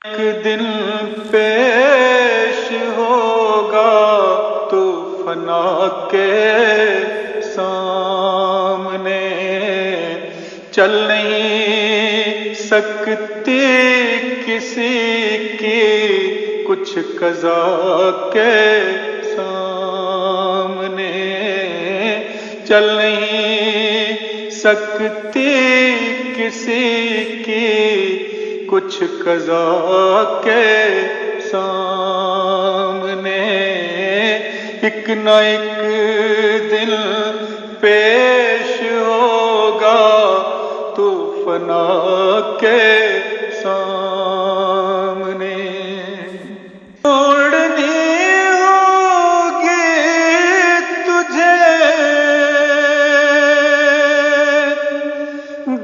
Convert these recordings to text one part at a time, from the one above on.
एक दिन पेश होगा तो फना के सामने, चल नहीं सकती किसी की कुछ कज़ा के सामने, चल नहीं सकती किसी की कुछ कज़ा के सामने। एक न एक दिन पेश होगा तो फना के सामने। छोड़नी होगी तुझे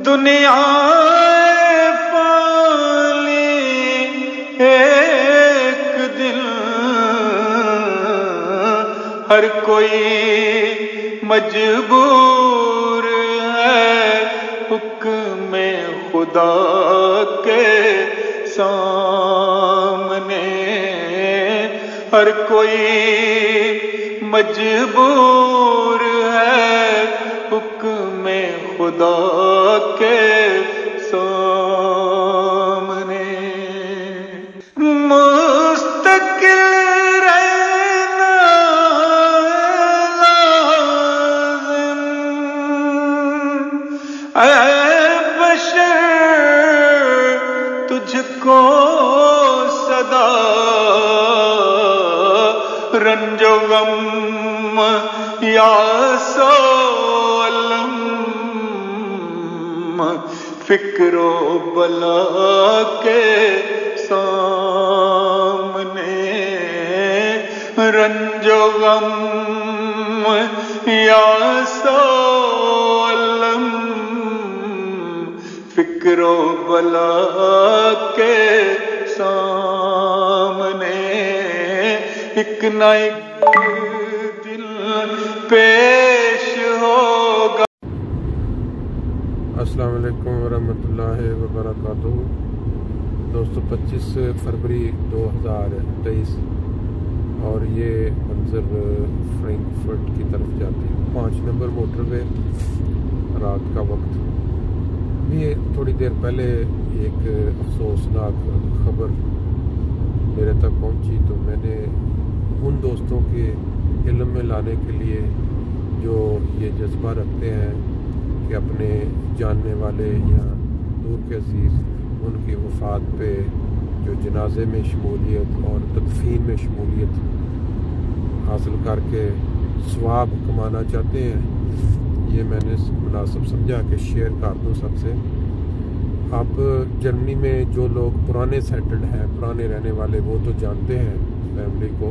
दुनिया हर कोई मजबूर है हुक्म खुदा के सामने, हर कोई मजबूर है हुक्म खुदा के सामने। मुस्तकिल बशर तुझको सदा रंजो गम या सोलम फिक्रो बला के सामने, रंजो गम या सोलम फिक्रो बला के सामने। एक न एक दिन पेश होगा। अस्सलाम वालेकुम वरहमतुल्लाहि वबरकातुहू। दोस्तों 25 फरवरी 2023 और ये मंजर फ्रैंकफर्ट की तरफ जाती है, 5 नंबर मोटरवे, रात का वक्त। ये थोड़ी देर पहले एक अफसोसनाक खबर मेरे तक पहुंची, तो मैंने उन दोस्तों के इल्म में लाने के लिए जो ये जज्बा रखते हैं कि अपने जानने वाले या दूर के अजीज़ उनकी वफ़ात पे जो जनाजे में शमूलियत और तदफीन में शमूलियत हासिल करके सवाब कमाना चाहते हैं, ये मैंने मुनासिब समझा कि शेयर कर दूँ सबसे। आप जर्मनी में जो लोग पुराने सेटल्ड हैं, पुराने रहने वाले, वो तो जानते हैं फैमिली को।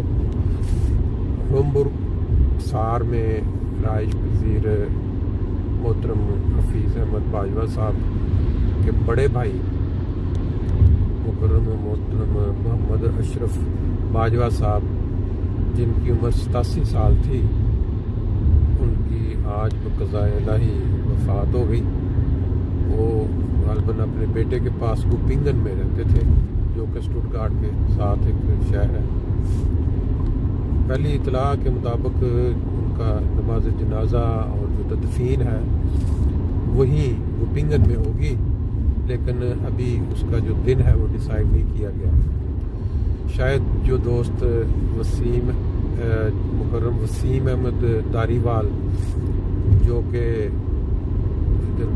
होमबुर्ग सार में राइश पजीर मोहतरम हफीज़ अहमद बाजवा साहब के बड़े भाई मुकर्रम मोहतरम मोहम्मद अशरफ बाजवा साहब, जिनकी उम्र 87 साल थी, उनकी आज बक़ज़ाए इलाही वफ़ात हो गई। वो गालबन अपने बेटे के पास गुपिंगन में रहते थे, जो कि स्टुटगार्ट के साथ एक शहर है। पहली इतला के मुताबिक उनका नमाज जनाजा और जो तदफीन है वही गुपिंगन में होगी, लेकिन अभी उसका जो दिन है वो डिसाइड नहीं किया गया। शायद जो दोस्त वसीम मुकर्रम वसीम अहमद दारीवाल, जो कि इधर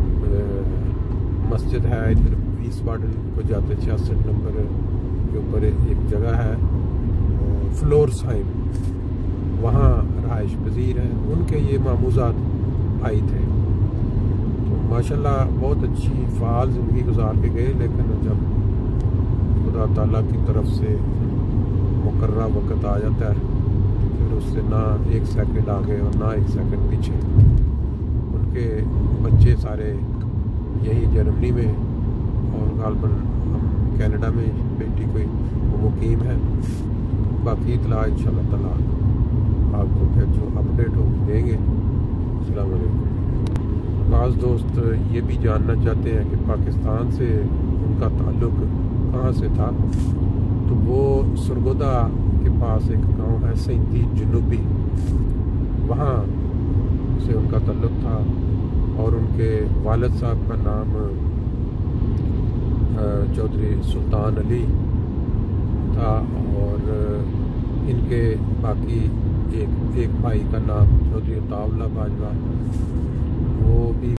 मस्जिद है, इधर ईस्ट वार्डन को जाते 66 नंबर के ऊपर एक जगह है फ्लोरसाइम, वहाँ रहाइश पजीर है, उनके ये मामूज़ात भाई थे। तो माशाल्लाह बहुत अच्छी फ़ाल ज़िंदगी गुजार के गए, लेकिन जब खुदा ताला की तरफ से मुकर्रा वक़्त आ जाता है, फिर उससे ना 1 सेकंड आगे और ना 1 सेकंड पीछे। उनके बच्चे सारे यहीं जर्मनी में, और गालबन हम कनाडा में बेटी कोई वो मुकीम है। बाकी इतला इंशाअल्लाह ताला आपको फिर जो अपडेट होगी देंगे। अस्सलाम वालेकुम। बाज़ दोस्त ये भी जानना चाहते हैं कि पाकिस्तान से उनका ताल्लुक़ कहाँ से था, तो वो सरगोदा के पास एक गांव है 37 जनूबी, वहाँ से उनका ताल्लुक़ था। और उनके वालिद साहब का नाम चौधरी सुल्तान अली था, और इनके बाकी एक भाई का नाम चौधरी अताउल्लाह बाजवा, वो भी